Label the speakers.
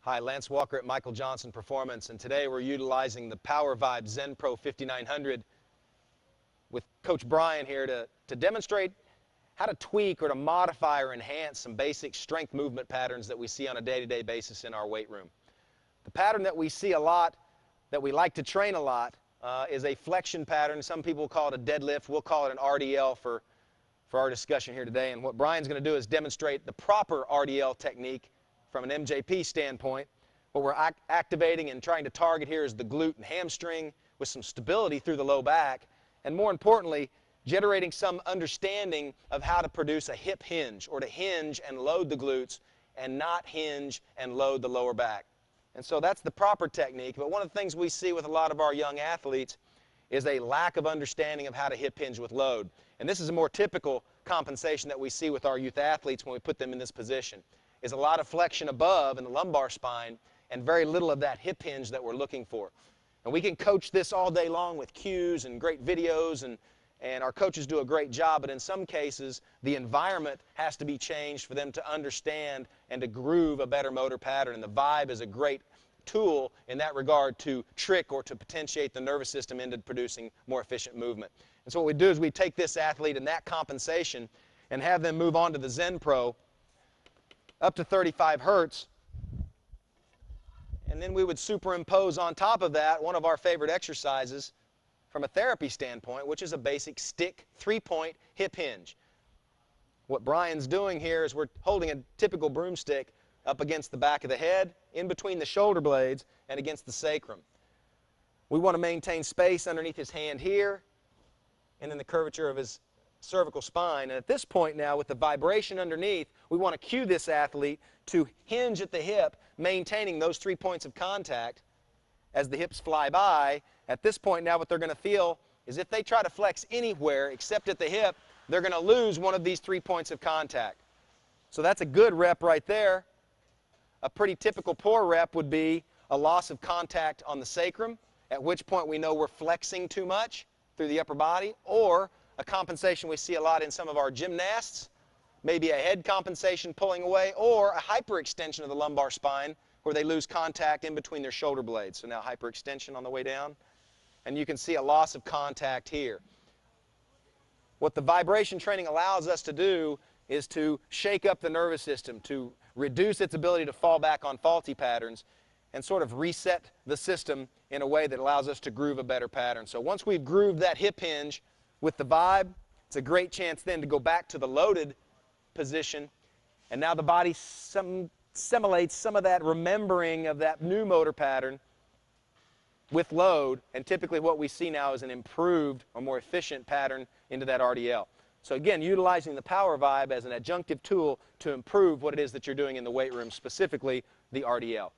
Speaker 1: Hi, Lance Walker at Michael Johnson Performance, and today we're utilizing the PowerVibe Zen Pro 5900 with Coach Brian here to demonstrate how to tweak or to modify or enhance some basic strength movement patterns that we see on a day-to-day basis in our weight room. The pattern that we see a lot, that we like to train a lot, is a flexion pattern. Some people call it a deadlift. We'll call it an RDL for our discussion here today. And what Brian's going to do is demonstrate the proper RDL technique from an MJP standpoint. What we're activating and trying to target here is the glute and hamstring with some stability through the low back, and more importantly, generating some understanding of how to produce a hip hinge, or to hinge and load the glutes and not hinge and load the lower back. And so that's the proper technique. But one of the things we see with a lot of our young athletes is a lack of understanding of how to hip hinge with load. And this is a more typical compensation that we see with our youth athletes when we put them in this position, is a lot of flexion above in the lumbar spine and very little of that hip hinge that we're looking for. And we can coach this all day long with cues and great videos, and our coaches do a great job, but in some cases the environment has to be changed for them to understand and to groove a better motor pattern. And the Vibe is a great tool in that regard to trick or to potentiate the nervous system into producing more efficient movement. And so what we do is we take this athlete in that compensation and have them move on to the Zen Pro up to 35 hertz, and then we would superimpose on top of that one of our favorite exercises from a therapy standpoint, which is a basic stick 3-point hip hinge. What Brian's doing here is we're holding a typical broomstick up against the back of the head, in between the shoulder blades, and against the sacrum. We want to maintain space underneath his hand here, and then the curvature of his cervical spine. And at this point now, with the vibration underneath, we want to cue this athlete to hinge at the hip, maintaining those 3 points of contact as the hips fly by. At this point now, what they're going to feel is if they try to flex anywhere except at the hip, they're going to lose one of these 3 points of contact. So that's a good rep right there. A pretty typical poor rep would be a loss of contact on the sacrum, at which point we know we're flexing too much through the upper body, or a compensation we see a lot in some of our gymnasts, maybe a head compensation pulling away, or a hyperextension of the lumbar spine where they lose contact in between their shoulder blades. So now hyperextension on the way down, and you can see a loss of contact here. What the vibration training allows us to do is to shake up the nervous system, to reduce its ability to fall back on faulty patterns, and sort of reset the system in a way that allows us to groove a better pattern. So once we've grooved that hip hinge with the Vibe, it's a great chance then to go back to the loaded position, and now the body simulates some of that remembering of that new motor pattern with load, and typically what we see now is an improved or more efficient pattern into that RDL. So again, utilizing the PowerVibe as an adjunctive tool to improve what it is that you're doing in the weight room, specifically the RDL.